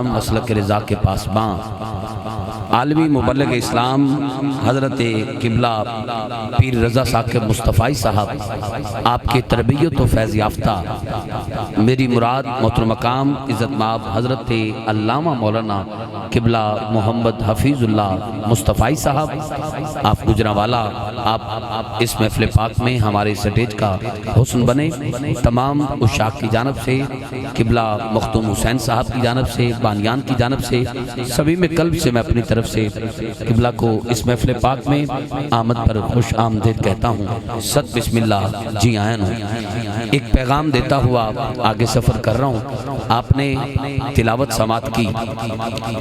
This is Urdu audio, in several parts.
مسلک رضا کے پاسباں عالمی مبلغ اسلام حضرت قبلہ پیر رضا ثاقب مصطفی صاحب، آپ کی تربیت و فیض یافتہ میری مراد محترم مقام عزت مآب حضرت علامہ مولانا قبلہ محمد حفیظ اللہ مصطفی صاحب، آپ گجرانوالا، آپ اس محفل پاک میں ہمارے سٹیج کا حسن بنے۔ تمام عشاق کی جانب سے، قبلہ مختوم حسین صاحب کی جانب سے، بانیان کی جانب سے، سبھی میں قلب سے میں اپنی طرف سے قبلہ کو اس محفل پاک میں آمد پر خوش آمدید کہتا ہوں۔ ست بسم اللہ جی آئین ہوں۔ ایک پیغام دیتا ہوا آگے سفر کر رہا ہوں۔ آپ نے تلاوت سماعت کی۔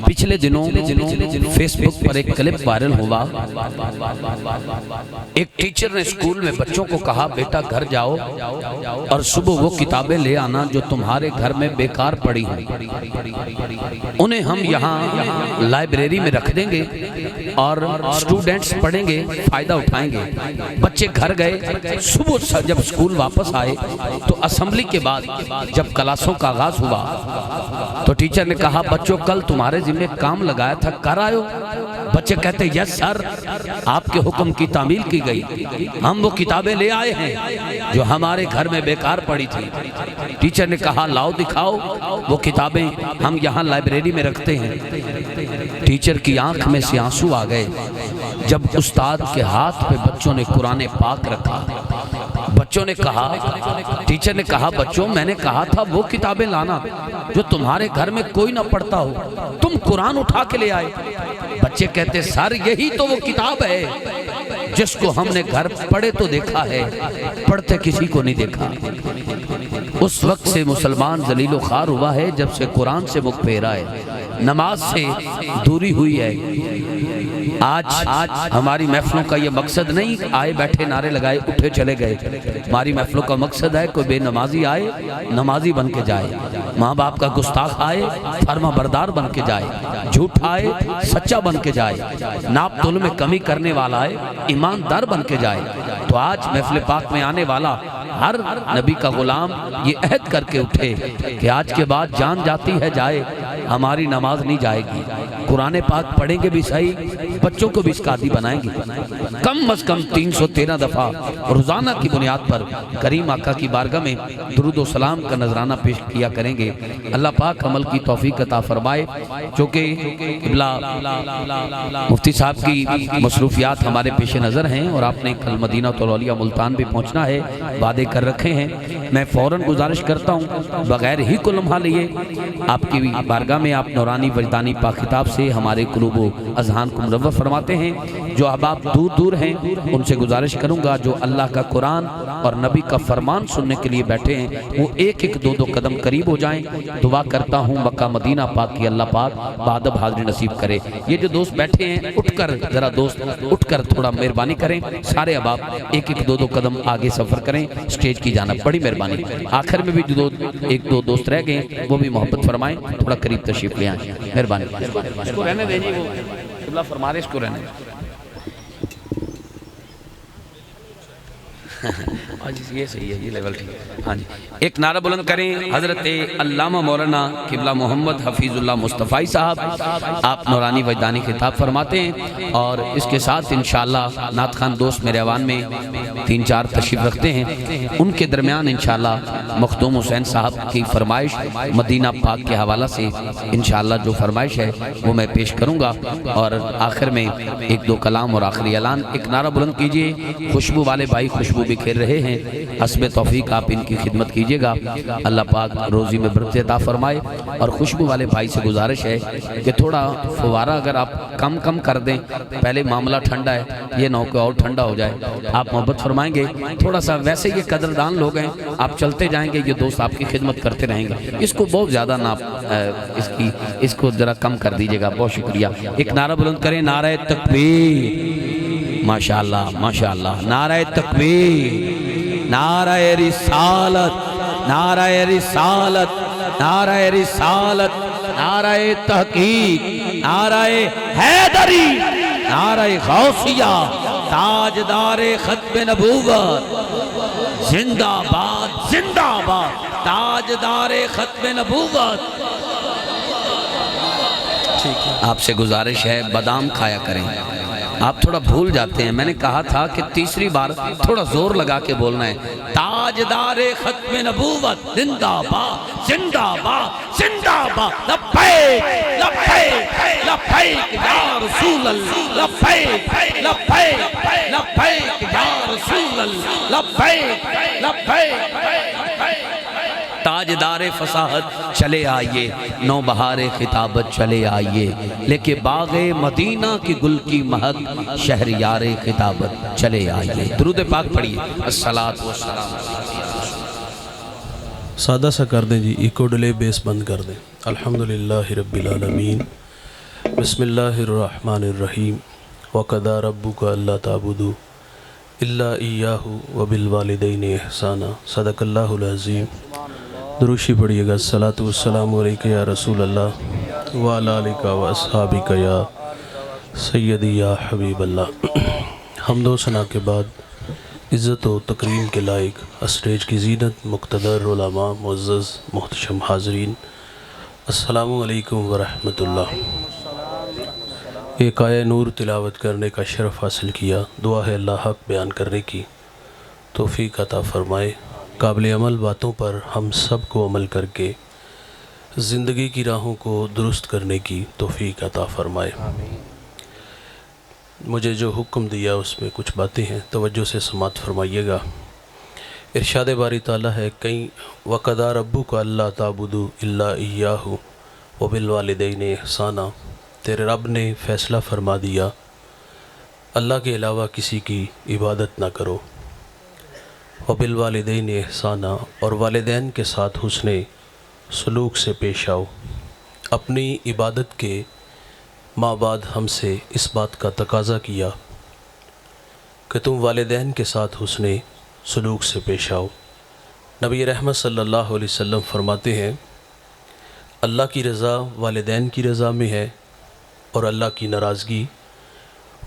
پچھلے دنوں فیس بک پر ایک کلپ وائرل ہوا۔ ایک ٹیچر نے اسکول میں بچوں کو کہا، بیٹا گھر جاؤ اور صبح وہ کتابیں لے آنا جو تمہارے گھر میں بیکار پڑی ہیں، انہیں ہم یہاں لائبریری میں رکھ دیں گے اور اسٹوڈنٹس پڑھیں گے، فائدہ اٹھائیں گے۔ بچے گھر گئے، صبح جب اسکول واپس آئے تو اسمبلی کے بعد جب کلاسوں کا آغاز ہوا تو ٹیچر نے کہا، بچوں کل تمہارے ذمہ کام لگایا تھا، کر آئے ہو؟ بچے کہتے یس سر، آپ کے حکم کی تعمیل کی گئی، ہم وہ کتابیں لے آئے ہیں جو ہمارے گھر میں بیکار پڑی تھی۔ ٹیچر نے کہا، لاؤ دکھاؤ وہ کتابیں، ہم یہاں لائبریری میں رکھتے ہیں۔ ٹیچر کی آنکھ میں سے آنسو آ گئے جب استاد کے ہاتھ پہ بچوں نے قرآن پاک رکھا۔ بچوں نے کہا، ٹیچر نے کہا، بچوں میں نے کہا تھا وہ کتابیں لانا جو تمہارے گھر میں کوئی نہ پڑھتا ہو، تم قرآن اٹھا کے لے آئے۔ بچے کہتے سر یہی تو وہ کتاب ہے جس کو ہم نے گھر پڑھے تو دیکھا ہے، پڑھتے کسی کو نہیں دیکھا۔ اس وقت سے مسلمان ذلیل و خوار ہوا ہے جب سے قرآن سے منہ پھیرا ہے، نماز سے دوری ہوئی ہے۔ آج ہماری محفلوں کا یہ مقصد نہیں آئے بیٹھے نعرے لگائے اٹھے چلے گئے۔ ہماری محفلوں کا مقصد ہے کوئی بے نمازی آئے نمازی بن کے جائے، ماں باپ کا گستاخ آئے فرما بردار بن کے جائے، جھوٹ آئے سچا بن کے جائے، ناپ تول میں کمی کرنے والا آئے ایماندار بن کے جائے۔ تو آج محفل پاک میں آنے والا ہر نبی کا غلام یہ عہد کر کے اٹھے کہ آج کے بعد جان جاتی ہے جائے، ہماری نماز نہیں جائے گی، قرآن پاک پڑھیں گے بھی صحیح، بچوں کو بھی اس کا عادی بنائیں گے۔ کم از کم 313 دفعہ روزانہ کی بنیاد پر کریم آقا کی بارگاہ میں درود و سلام کا نذرانہ پیش کیا کریں گے۔ اللہ پاک عمل کی توفیق عطا فرمائے۔ چونکہ قبلہ مفتی صاحب کی مصروفیات ہمارے پیش نظر ہیں اور آپ نے کل مدینہ الاولیاء ملتان بھی پہنچنا ہے، وعدے کر رکھے ہیں۔ میں فوراً گزارش کرتا ہوں بغیر ہی کو لمحہ لیے آپ کی بارگاہ میں آپ نورانی وجدانی پاک خطاب سے ہمارے قلوب و اذہان کو منور فرماتے ہیں۔ جو احباب دور دور ہیں ان سے گزارش کروں گا جو اللہ کا قرآن اور نبی کا فرمان سننے کے لیے بیٹھے ہیں وہ ایک ایک دو قدم قریب ہو جائیں۔ دعا کرتا ہوں مکہ مدینہ پاک کی اللہ پاک بادب حاضری نصیب کرے۔ یہ جو دوست بیٹھے ہیں اٹھ کر ذرا دوست اٹھ کر تھوڑا مہربانی کریں، سارے احباب ایک ایک دو قدم آگے سفر کریں سٹیج کی جانب، بڑی مہربانی۔ آخر میں بھی جو ایک دو دوست رہ گئے وہ بھی محبت فرمائیں، تھوڑا قریب تشریف لے آئیں، مہربانی۔ اس کو رہنے دیں جی، وہ قبلہ فرما رہے اس کو رہنے دیں۔ یہ صحیح ہے، یہ لیول ٹھیک ہے۔ ہاں جی، ایک نعرہ بلند کریں، حضرت علامہ مولانا قبلہ محمد حفیظ اللہ مصطفی صاحب، آپ نورانی وجدانی خطاب فرماتے ہیں اور اس کے ساتھ انشاءاللہ نعت خان دوست میرے ایوان میں 3-4 تشریف رکھتے ہیں، ان کے درمیان انشاءاللہ مختوم حسین صاحب کی فرمائش مدینہ پاک کے حوالہ سے انشاءاللہ جو فرمائش ہے وہ میں پیش کروں گا، اور آخر میں ایک دو کلام اور آخری اعلان۔ ایک نعرہ بلند کیجئے، خوشبو والے بھائی خوشبو بکھیر رہے ہیں، حسب توفیق آپ ان کی خدمت کیجئے گا، اللہ پاک روزی میں برکت عطا فرمائے۔ اور خوشبو والے بھائی سے گزارش ہے کہ تھوڑا فوارہ اگر آپ کم کر دیں، پہلے معاملہ ٹھنڈا ہے، یہ نہ ہو کہ اور ٹھنڈا ہو جائے، آپ محبت فرمائیں گے تھوڑا سا، ویسے یہ قدردان لوگ ہیں، آپ چلتے جائیں گے، یہ دوست آپ کی خدمت کرتے رہیں گے، اس کو بہت زیادہ نہ اس کو ذرا کم کر دیجئے گا، بہت شکریہ۔ ایک نعرہ بلند کریں، نعرہ تکبیر، ماشاءاللہ ماشاءاللہ، نعرہ تکبیر، نعرہ رسالت، نعرہ رسالت، نعرہ رسالت، نعرہ تحقیق، نعرہ حیدری، نعرہ غوثیہ، تاجدار ختم نبوت، زندہ باد زندہ باد، تاجدار ختم نبوت، آپ سے گزارش ہے بادام کھایا کریں، آپ تھوڑا بھول جاتے ہیں۔ میں نے کہا تھا کہ تیسری بار تھوڑا زور لگا کے بولنا ہے، تاجدار ختم نبوت زندہ باد زندہ باد زندہ باد، لبیک لبیک لبیک یا رسول اللہ، لبیک لبیک لبیک یا رسول اللہ، لبیک لبیک۔ تاجدار فصاحت چلے آئیے، نوبہار خطابت چلے آئیے، لے باغ مدینہ کی گل کی مہک شہریار خطابت چلے آئیے۔ درود پاک پڑھیے، الصلاۃ والسلام۔ سادہ سا کر دیں جی، ایکو ڈلے بیس بند کر دیں۔ الحمدللہ رب العالمین، بسم اللہ الرحمن الرحیم، وَقَضَىٰ رَبُّكَ أَلَّا تَعْبُدُوا إِلَّا إِيَّاهُ وَبِالْوَالِدَيْنِ إِحْسَانًا، صدق اللہ العظیم۔ دروشی پڑھیے گا، الصلاۃ والسلام علیکہ یا رسول اللہ وعلی آلک واصحابک یا سیدی یا حبیب اللہ۔ حمد و ثنا کے بعد عزت و تکریم کے لائق اسٹیج کی زینت، مقتدر علماء، معزز محتشم حاضرین، السلام علیکم ورحمۃ اللہ۔ ایک آیہ نور تلاوت کرنے کا شرف حاصل کیا، دعا ہے اللہ حق بیان کرنے کی توفیق عطا فرمائے۔ قابل عمل باتوں پر ہم سب کو عمل کر کے زندگی کی راہوں کو درست کرنے کی توفیق عطا فرمائے۔ مجھے جو حکم دیا اس میں کچھ باتیں ہیں، توجہ سے سماعت فرمائیے گا۔ ارشاد باری تعالیٰ ہے کہیں، وَقَضَىٰ رَبُّكَ أَلَّا تَعْبُدُوا إِلَّا إِيَّاهُ وَبِالْوَالِدَيْنِ إِحْسَانًا، تیرے رب نے فیصلہ فرما دیا اللہ کے علاوہ کسی کی عبادت نہ کرو، وَبِالْوَالِدَيْنِ إِحْسَانًا، اور والدین کے ساتھ حسن سلوک سے پیش آؤ۔ اپنی عبادت کے ماں بعد ہم سے اس بات کا تقاضا کیا کہ تم والدین کے ساتھ حسن سلوک سے پیش آؤ۔ نبی رحمت صلی اللہ علیہ وسلم فرماتے ہیں، اللہ کی رضا والدین کی رضا میں ہے اور اللہ کی ناراضگی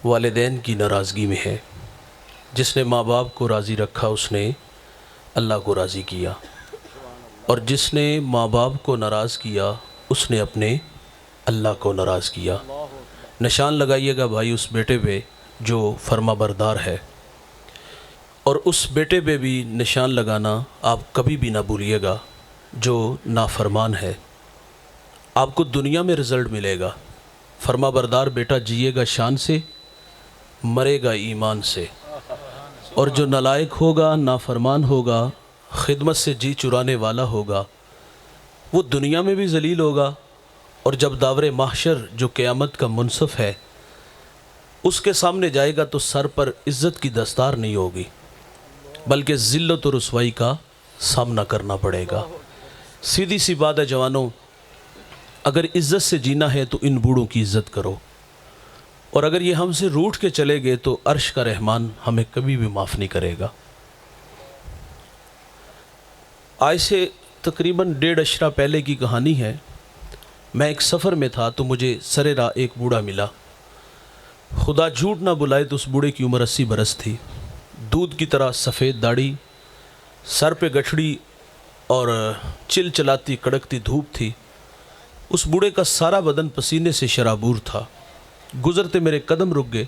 والدین کی ناراضگی میں ہے۔ جس نے ماں باپ کو راضی رکھا اس نے اللہ کو راضی کیا، اور جس نے ماں باپ کو ناراض کیا اس نے اپنے اللہ کو ناراض کیا۔ نشان لگائیے گا بھائی اس بیٹے پہ جو فرما بردار ہے، اور اس بیٹے پہ بھی نشان لگانا آپ کبھی بھی نہ بھولیے گا جو نافرمان ہے۔ آپ کو دنیا میں رزلٹ ملے گا، فرما بردار بیٹا جیے گا شان سے، مرے گا ایمان سے، اور جو نالائق ہوگا، نافرمان ہوگا، خدمت سے جی چرانے والا ہوگا، وہ دنیا میں بھی ذلیل ہوگا، اور جب داور محشر جو قیامت کا منصف ہے اس کے سامنے جائے گا تو سر پر عزت کی دستار نہیں ہوگی بلکہ ذلت و رسوائی کا سامنا کرنا پڑے گا۔ سیدھی سی بات ہے جوانوں، اگر عزت سے جینا ہے تو ان بوڑھوں کی عزت کرو، اور اگر یہ ہم سے روٹھ کے چلے گئے تو عرش کا رحمان ہمیں کبھی بھی معاف نہیں کرے گا۔ آج سے تقریباً 1.5 اشرہ پہلے کی کہانی ہے۔ میں ایک سفر میں تھا تو مجھے سر راہ ایک بوڑھا ملا۔ خدا جھوٹ نہ بلائے تو اس بوڑھے کی عمر 80 برس تھی، دودھ کی طرح سفید داڑھی، سر پہ گٹھڑی اور چل چلاتی کڑکتی دھوپ تھی۔ اس بوڑھے کا سارا بدن پسینے سے شرابور تھا۔ گزرتے میرے قدم رک گئے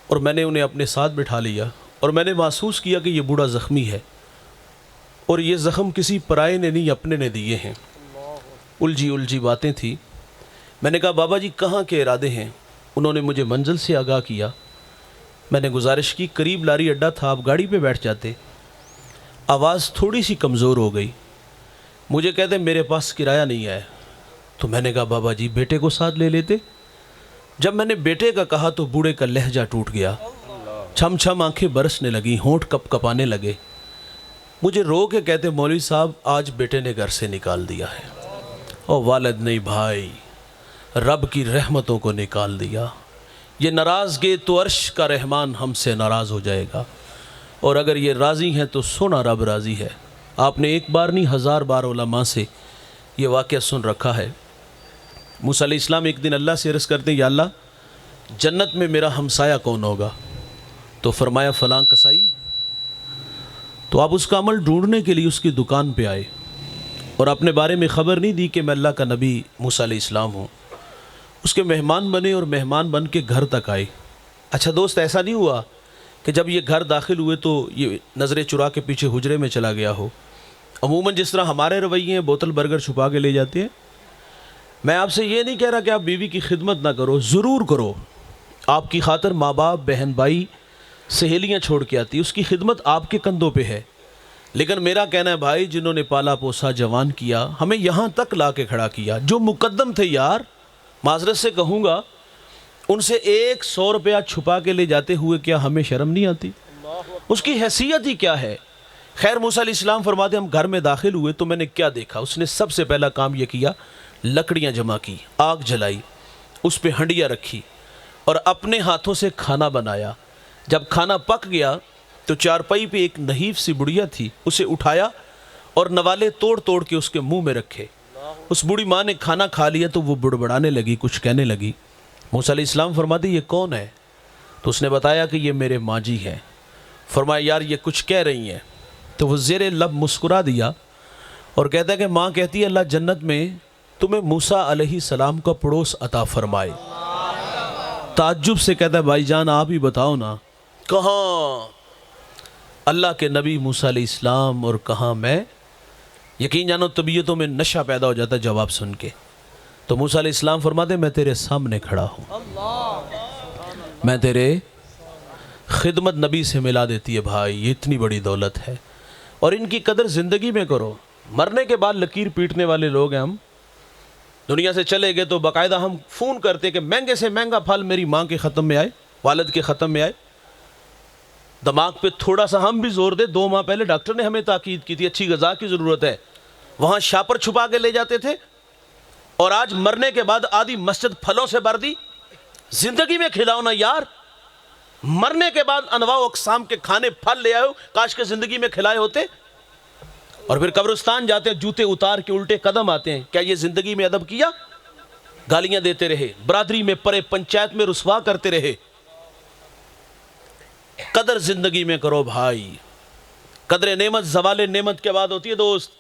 اور میں نے انہیں اپنے ساتھ بٹھا لیا، اور میں نے محسوس کیا کہ یہ بوڑھا زخمی ہے، اور یہ زخم کسی پرائے نے نہیں اپنے نے دیے ہیں۔ الجھی باتیں تھیں۔ میں نے کہا بابا جی کہاں کے ارادے ہیں؟ انہوں نے مجھے منزل سے آگاہ کیا۔ میں نے گزارش کی قریب لاری اڈا تھا، آپ گاڑی پہ بیٹھ جاتے۔ آواز تھوڑی سی کمزور ہو گئی۔ مجھے کہتے میرے پاس کرایہ نہیں ہے۔ تو میں نے کہا بابا جی بیٹے کو ساتھ لے لیتے۔ جب میں نے بیٹے کا کہا تو بوڑھے کا لہجہ ٹوٹ گیا، چھم چھم آنکھیں برسنے لگیں، ہونٹ کپ کپانے لگے۔ مجھے رو کے کہتے مولوی صاحب آج بیٹے نے گھر سے نکال دیا ہے۔ اور والد نہیں بھائی، رب کی رحمتوں کو نکال دیا۔ یہ ناراض گئے تو عرش کا رحمان ہم سے ناراض ہو جائے گا، اور اگر یہ راضی ہیں تو سونا رب راضی ہے۔ آپ نے ایک بار نہیں 1000 بار علماء سے یہ واقعہ سن رکھا ہے۔ موسیٰ علیہ السلام ایک دن اللہ سے عرض کرتے ہیں یا اللہ جنت میں میرا ہمسایہ کون ہوگا؟ تو فرمایا فلاں کسائی۔ تو آپ اس کا عمل ڈھونڈنے کے لیے اس کی دکان پہ آئے، اور اپنے بارے میں خبر نہیں دی کہ میں اللہ کا نبی موسیٰ علیہ السلام ہوں، اس کے مہمان بنے اور مہمان بن کے گھر تک آئے۔ اچھا دوست، ایسا نہیں ہوا کہ جب یہ گھر داخل ہوئے تو یہ نظریں چرا کے پیچھے حجرے میں چلا گیا ہو؟ عموماً جس طرح ہمارے رویے ہیں، بوتل برگر چھپا کے لے جاتے ہیں۔ میں آپ سے یہ نہیں کہہ رہا کہ آپ بیوی کی خدمت نہ کرو، ضرور کرو۔ آپ کی خاطر ماں باپ، بہن بھائی، سہیلیاں چھوڑ کے آتی، اس کی خدمت آپ کے کندھوں پہ ہے۔ لیکن میرا کہنا ہے بھائی، جنہوں نے پالا پوسا، جوان کیا، ہمیں یہاں تک لا کے کھڑا کیا، جو مقدم تھے یار، معذرت سے کہوں گا، ان سے 100 روپیہ چھپا کے لے جاتے ہوئے کیا ہمیں شرم نہیں آتی؟ اس کی حیثیت ہی کیا ہے؟ خیر، موسیٰ علیہ السلام فرماتے ہم گھر میں داخل ہوئے تو میں نے کیا دیکھا؟ اس نے سب سے پہلا کام یہ کیا، لکڑیاں جمع کی، آگ جلائی، اس پہ ہنڈیاں رکھی اور اپنے ہاتھوں سے کھانا بنایا۔ جب کھانا پک گیا تو چارپائی پہ ایک نحیف سی بڑیا تھی، اسے اٹھایا اور نوالے توڑ توڑ کے اس کے منہ میں رکھے۔ اس بوڑھی ماں نے کھانا کھا لیا تو وہ بڑبڑانے لگی، کچھ کہنے لگی۔ موسیٰ علیہ السلام فرماتے یہ کون ہے؟ تو اس نے بتایا کہ یہ میرے ماں جی ہیں۔ فرمایا یار یہ کچھ کہہ رہی ہیں؟ تو وہ زیر لب مسکرا دیا اور کہتا ہے کہ ماں کہتی ہے اللہ جنت میں تمہیں موسیٰ علیہ السلام کا پڑوس عطا فرمائے۔ تعجب سے کہتا ہے بھائی جان آپ ہی بتاؤ نا، کہاں اللہ کے نبی موسیٰ علیہ السلام اور کہاں میں؟ یقین جانو طبیعتوں میں نشہ پیدا ہو جاتا ہے جواب سن کے۔ تو موسیٰ علیہ السلام فرماتے میں تیرے سامنے کھڑا ہوں، میں تیرے خدمت نبی سے ملا دیتی ہے بھائی، یہ اتنی بڑی دولت ہے اور ان کی قدر زندگی میں کرو۔ مرنے کے بعد لکیر پیٹنے والے لوگ ہیں ہم، دنیا سے چلے گئے تو باقاعدہ ہم فون کرتے کہ مہنگے سے مہنگا پھل میری ماں کے ختم میں آئے، والد کے ختم میں آئے۔ دماغ پہ تھوڑا سا ہم بھی زور دے، 2 ماہ پہلے ڈاکٹر نے ہمیں تاکید کی تھی اچھی غذا کی ضرورت ہے، وہاں شاپر چھپا کے لے جاتے تھے، اور آج مرنے کے بعد آدھی مسجد پھلوں سے بھر دی۔ زندگی میں کھلاؤ نا یار، مرنے کے بعد انواع و اقسام کے کھانے پھل لے آئے ہو، کاش کے زندگی میں کھلائے ہوتے۔ اور پھر قبرستان جاتے ہیں، جوتے اتار کے الٹے قدم آتے ہیں، کیا یہ زندگی میں ادب کیا؟ گالیاں دیتے رہے، برادری میں پرے، پنچایت میں رسوا کرتے رہے۔ قدر زندگی میں کرو بھائی، قدر نعمت زوال نعمت کے بعد ہوتی ہے دوست۔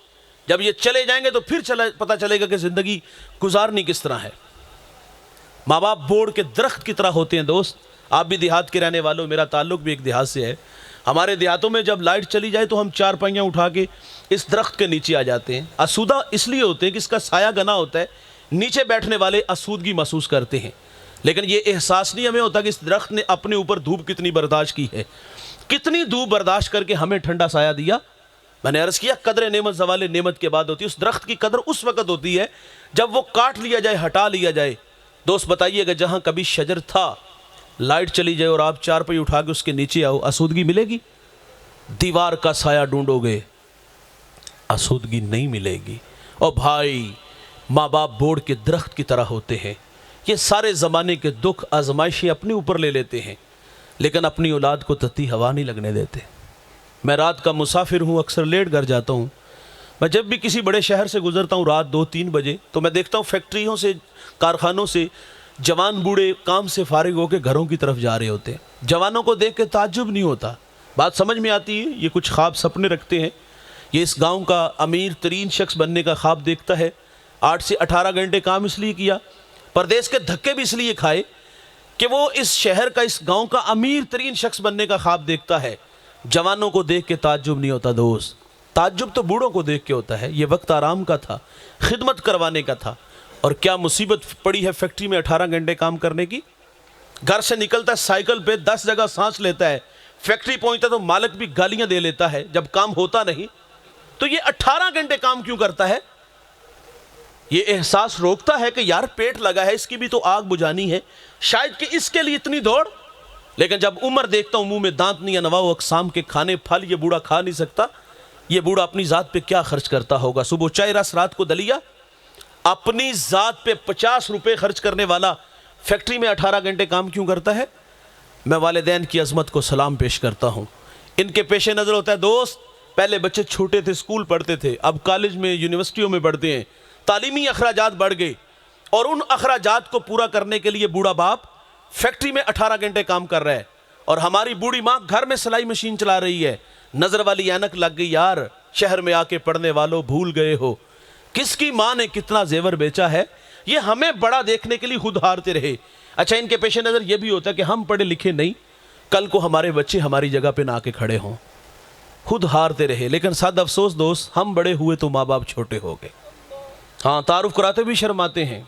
جب یہ چلے جائیں گے تو پھر پتہ چلے گا کہ زندگی گزارنی کس طرح ہے۔ ماں باپ بوڑ کے درخت کی طرح ہوتے ہیں دوست۔ آپ بھی دیہات کے رہنے والوں، میرا تعلق بھی ایک دیہات سے ہے۔ ہمارے دیہاتوں میں جب لائٹ چلی جائے تو ہم 4 پائیاں اٹھا کے اس درخت کے نیچے آ جاتے ہیں۔ آسودہ اس لیے ہوتے ہیں کہ اس کا سایہ گنا ہوتا ہے، نیچے بیٹھنے والے آسودگی محسوس کرتے ہیں، لیکن یہ احساس نہیں ہمیں ہوتا کہ اس درخت نے اپنے اوپر دھوپ کتنی برداشت کی ہے، کتنی دھوپ برداشت کر کے ہمیں ٹھنڈا سایہ دیا۔ میں نے عرض کیا قدر نعمت زوال نعمت کے بعد ہوتی ہے۔ اس درخت کی قدر اس وقت ہوتی ہے جب وہ کاٹ لیا جائے، ہٹا لیا جائے۔ دوست بتائیے کہ جہاں کبھی شجر تھا، لائٹ چلی جائے اور آپ 4 پائی اٹھا کے اس کے نیچے آؤ، آسودگی ملے گی؟ دیوار کا سایہ ڈھونڈو گے، آسودگی نہیں ملے گی۔ اور بھائی، ماں باپ بوڑ کے درخت کی طرح ہوتے ہیں، یہ سارے زمانے کے دکھ آزمائشیں اپنے اوپر لے لیتے ہیں، لیکن اپنی اولاد کو تتی ہوا نہیں لگنے دیتے۔ میں رات کا مسافر ہوں، اکثر لیٹ گھر جاتا ہوں۔ میں جب بھی کسی بڑے شہر سے گزرتا ہوں رات 2-3 بجے تو میں دیکھتا ہوں فیکٹریوں سے، کارخانوں سے جوان بوڑھے کام سے فارغ ہو کے گھروں کی طرف جا رہے ہوتے ہیں۔ جوانوں کو دیکھ کے تعجب نہیں ہوتا، بات سمجھ میں آتی ہے، یہ کچھ خواب سپنے رکھتے ہیں۔ یہ اس گاؤں کا امیر ترین شخص بننے کا خواب دیکھتا ہے، 8 سے 18 گھنٹے کام اس لیے کیا، پردیس کے دھکے بھی اس لیے کھائے کہ وہ اس شہر کا، اس گاؤں کا امیر ترین شخص بننے کا خواب دیکھتا ہے۔ جوانوں کو دیکھ کے تعجب نہیں ہوتا دوست، تعجب تو بوڑھوں کو دیکھ کے ہوتا ہے۔ یہ وقت آرام کا تھا، خدمت کروانے کا تھا، اور کیا مصیبت پڑی ہے فیکٹری میں 18 گھنٹے کام کرنے کی۔ گھر سے نکلتا ہے سائیکل پہ 10 جگہ سانس لیتا ہے، فیکٹری پہنچتا تو مالک بھی گالیاں دے لیتا ہے جب کام ہوتا نہیں، تو یہ 18 گھنٹے کام کیوں کرتا ہے؟ یہ احساس روکتا ہے کہ یار پیٹ لگا ہے، اس کی بھی تو آگ بجھانی ہے، شاید کہ اس کے لیے اتنی دوڑ۔ لیکن جب عمر دیکھتا ہوں، منہ میں دانت نہیں، انواع و اقسام کے کھانے پھل یہ بوڑھا کھا نہیں سکتا، یہ بوڑھا اپنی ذات پہ کیا خرچ کرتا ہوگا؟ صبح چائے رس، رات کو دلیا۔ اپنی ذات پہ 50 روپے خرچ کرنے والا فیکٹری میں 18 گھنٹے کام کیوں کرتا ہے؟ میں والدین کی عظمت کو سلام پیش کرتا ہوں۔ ان کے پیش نظر ہوتا ہے دوست، پہلے بچے چھوٹے تھے، اسکول پڑھتے تھے، اب کالج میں، یونیورسٹیوں میں پڑھتے ہیں، تعلیمی اخراجات بڑھ گئے، اور ان اخراجات کو پورا کرنے کے لیے بوڑھا باپ فیکٹری میں 18 گھنٹے کام کر رہا ہے، اور ہماری بوڑھی ماں گھر میں سلائی مشین چلا رہی ہے۔ نظر والی اینک لگ گئی یار، شہر میں آ کے پڑھنے والوں بھول گئے ہو کس کی ماں نے کتنا زیور بیچا ہے، یہ ہمیں بڑا دیکھنے کے لیے خود ہارتے رہے. اچھا ان کے پیش نظر یہ بھی ہوتا ہے کہ ہم پڑھے لکھے نہیں, کل کو ہمارے بچے ہماری جگہ پہ نہ آ کے کھڑے ہوں, خود ہارتے رہے. لیکن ساتھ افسوس دوست, ہم بڑے ہوئے تو ماں باپ چھوٹے ہو گئے. ہاں تعارف کراتے بھی شرماتے ہیں.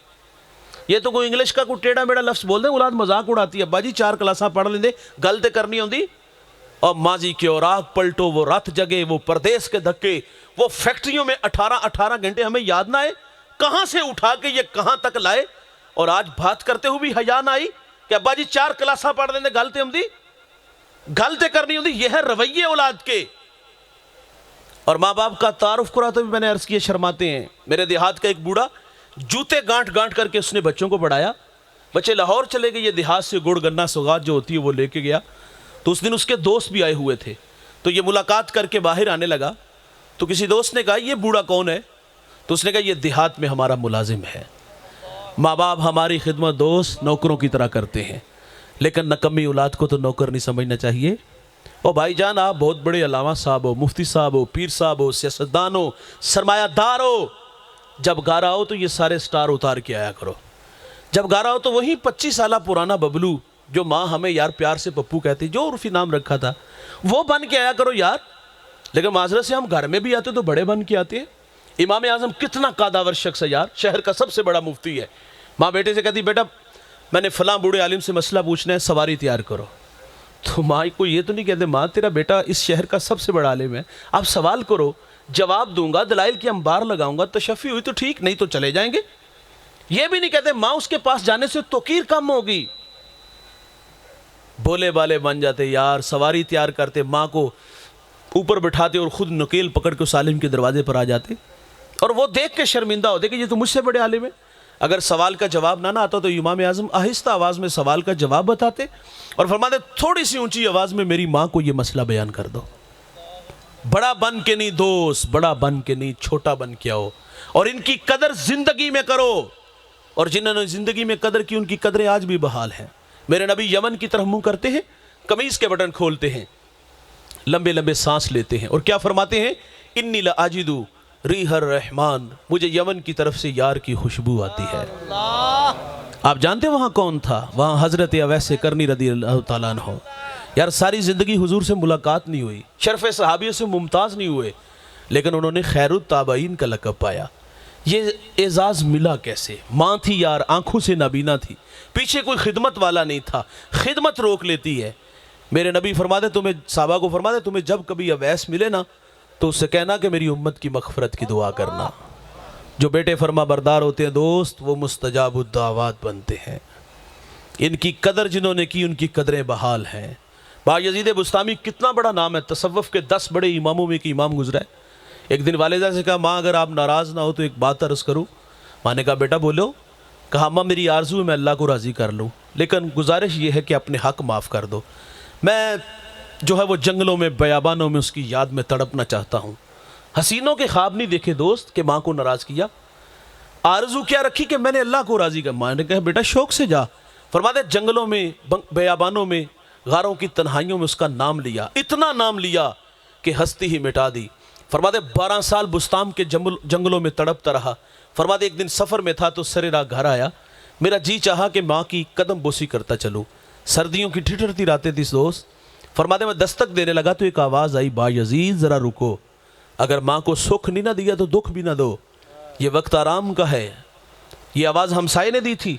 یہ تو کوئی انگلش کا کوئی ٹیڑھا میڑا لفظ بول دیں, اولاد مذاق اڑاتی ہے, ابا جی 4 کلاساں پڑھ لیں دے, گل تے کرنی ہوندی. اور ماضی کے اوراق پلٹو, وہ رات جگے, وہ پردیس کے دھکے, وہ فیکٹریوں میں 18 گھنٹے ہمیں یاد نہ آئے کہاں سے اٹھا کے یہ کہاں تک لائے. اور آج بات کرتے ہوئے بھی حیا نہ آئی کہ ابا جی 4 کلاساں پڑھ لیں دے, گل تے ہوندی, گل تے کرنی ہوندی. یہ ہے رویے اولاد کے. اور ماں باپ کا تعارف کراتے بھی میں نے عرض کیا شرماتے ہیں. میرے دیہات کا ایک بوڑھا جوتے گانٹ گانٹ کر کے اس نے بچوں کو پڑھایا. بچے لاہور چلے گئے, یہ دیہات سے گڑ گنا سوغات جو ہوتی ہے وہ لے کے گیا. تو اس دن اس کے دوست بھی آئے ہوئے تھے, تو یہ ملاقات کر کے باہر آنے لگا. تو کسی دوست نے کہا یہ بوڑھا کون ہے؟ تو اس نے کہا یہ دیہات میں ہمارا ملازم ہے. ماں باپ ہماری خدمت دوست نوکروں کی طرح کرتے ہیں, لیکن نکمی اولاد کو تو نوکر نہیں سمجھنا چاہیے. اور بھائی جان آپ بہت بڑے علامہ صاحب ہو, مفتی صاحب ہو, پیر صاحب ہو, سیاستدان ہو, سرمایہ دار ہو, جب گارا ہو تو یہ سارے سٹار اتار کے آیا کرو. جب گارا ہو تو وہی 25 سالہ پرانا ببلو جو ماں ہمیں یار پیار سے پپو کہتی, جو عرفی نام رکھا تھا, وہ بن کے آیا کرو یار. لیکن معذرت سے ہم گھر میں بھی آتے تو بڑے بن کے آتے ہیں. امام اعظم کتنا قاداور شخص ہے یار, شہر کا سب سے بڑا مفتی ہے. ماں بیٹے سے کہتی بیٹا میں نے فلاں بوڑھے عالم سے مسئلہ پوچھنا ہے, سواری تیار کرو. تو ماں کو یہ تو نہیں کہتے ماں تیرا بیٹا اس شہر کا سب سے بڑا عالم ہے, آپ سوال کرو, جواب دوں گا, دلائل کی انبار لگاؤں گا, تشفی ہوئی تو ٹھیک, نہیں تو چلے جائیں گے. یہ بھی نہیں کہتے ماں اس کے پاس جانے سے توقیر کم ہوگی. بولے بالے بن جاتے یار, سواری تیار کرتے, ماں کو اوپر بٹھاتے اور خود نکیل پکڑ کے اس عالم کے دروازے پر آ جاتے, اور وہ دیکھ کے شرمندہ ہوتے کہ یہ تو مجھ سے بڑے عالم ہے. اگر سوال کا جواب نہ آتا تو امام اعظم آہستہ آواز میں سوال کا جواب بتاتے اور فرماتے تھوڑی سی اونچی آواز میں میری ماں کو یہ مسئلہ بیان کر دو. بڑا بن کے نہیں دوست, بڑا بن کے نہیں, چھوٹا بن کے آؤ, اور ان کی قدر زندگی میں کرو. اور جنہوں نے زندگی میں قدر کی ان کی قدریں آج بھی بحال ہیں. میرے نبی یمن کی طرف منہ کرتے ہیں, قمیض کے بٹن کھولتے ہیں, لمبے لمبے سانس لیتے ہیں, اور کیا فرماتے ہیں, انی لاجدو ریح الرحمان, مجھے یمن کی طرف سے یار کی خوشبو آتی ہے. آپ جانتے وہاں کون تھا؟ وہاں حضرت اویس کرنی رضی اللہ تعالیٰ عنہ. یار ساری زندگی حضور سے ملاقات نہیں ہوئی, شرف صحابیوں سے ممتاز نہیں ہوئے, لیکن انہوں نے خیر التابعین کا لقب پایا. یہ اعزاز ملا کیسے؟ ماں تھی یار, آنکھوں سے نابینا تھی, پیچھے کوئی خدمت والا نہیں تھا, خدمت روک لیتی ہے. میرے نبی فرماتے تمہیں, صحابہ کو فرماتے تمہیں جب کبھی اویس ملے نا تو اس سے کہنا کہ میری امت کی مغفرت کی دعا کرنا. جو بیٹے فرما بردار ہوتے ہیں دوست, وہ مستجاب الدعوات بنتے ہیں. ان کی قدر جنہوں نے کی ان کی قدریں بحال ہیں. بایزید بستامی کتنا بڑا نام ہے, تصوف کے 10 بڑے اماموں میں ایک امام گزرا ہے. ایک دن والدہ سے کہا ماں اگر آپ ناراض نہ ہو تو ایک بات عرض کروں. ماں نے کہا بیٹا بولو. کہا ماں میری آرزو ہے میں اللہ کو راضی کر لوں, لیکن گزارش یہ ہے کہ اپنے حق معاف کر دو. میں جو ہے وہ جنگلوں میں بیابانوں میں اس کی یاد میں تڑپنا چاہتا ہوں. حسینوں کے خواب نہیں دیکھے دوست کہ ماں کو ناراض کیا. آرزو کیا رکھی کہ میں نے اللہ کو راضی کر. ماں نے کہا بیٹا شوق سے جا. فرماتے جنگلوں میں, بیابانوں میں, غاروں کی تنہائیوں میں اس کا نام لیا, اتنا نام لیا کہ ہستی ہی مٹا دی. فرماتے 12 سال بستام کے جنگلوں میں تڑپتا رہا. فرماتے ایک دن سفر میں تھا تو سرے راہ گھر آیا, میرا جی چاہا کہ ماں کی قدم بوسی کرتا چلوں. سردیوں کی ٹھٹرتی راتیں تھی دوست. فرماتے میں دستک دینے لگا تو ایک آواز آئی, با یزید ذرا رکو, اگر ماں کو سکھ نہیں نہ دیا تو دکھ بھی نہ دو, یہ وقت آرام کا ہے. یہ آواز ہمسائے نے دی تھی,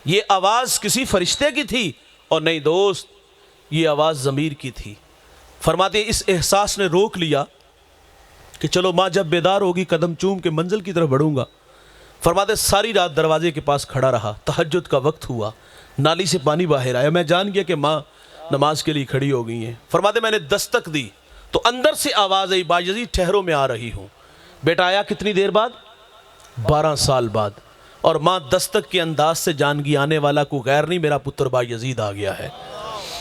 یہ آواز کسی فرشتے کی تھی, اور نہیں دوست یہ آواز ضمیر کی تھی. فرماتے اس احساس نے روک لیا کہ چلو ماں جب بیدار ہوگی قدم چوم کے منزل کی طرف بڑھوں گا. فرماتے ساری رات دروازے کے پاس کھڑا رہا. تہجد کا وقت ہوا, نالی سے پانی باہر آیا, میں جان گیا کہ ماں نماز کے لیے کھڑی ہو گئی ہیں. فرماتے میں نے دستک دی تو اندر سے آواز آئی, بایزید ٹھہرو میں آ رہی ہوں. بیٹا آیا کتنی دیر بعد؟ 12 سال بعد. اور ماں دستک کے انداز سے جان گئی آنے والا کو غیر نہیں, میرا پتر بایزید آ گیا ہے.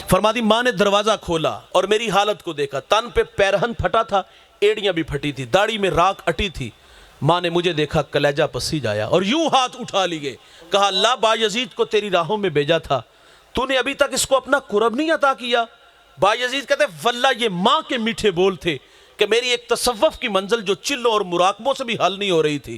فرماتی ماں نے دروازہ کھولا اور میری حالت کو دیکھا. تن پہ پیرہن پھٹا تھا, ایڑیاں بھی پھٹی تھی, داڑھی میں راکھ اٹی تھی. ماں نے مجھے دیکھا, کلیجہ پسیج آیا اور یوں ہاتھ اٹھا لیے. کہا اللہ بایزید کو تیری راہوں میں بھیجا تھا, تو نے ابھی تک اس کو اپنا قرب نہیں عطا کیا. بایزید کہتے واللہ یہ ماں کے میٹھے بول تھے کہ میری ایک تصوف کی منزل جو چلوں اور مراقبوں سے بھی حل نہیں ہو رہی تھی,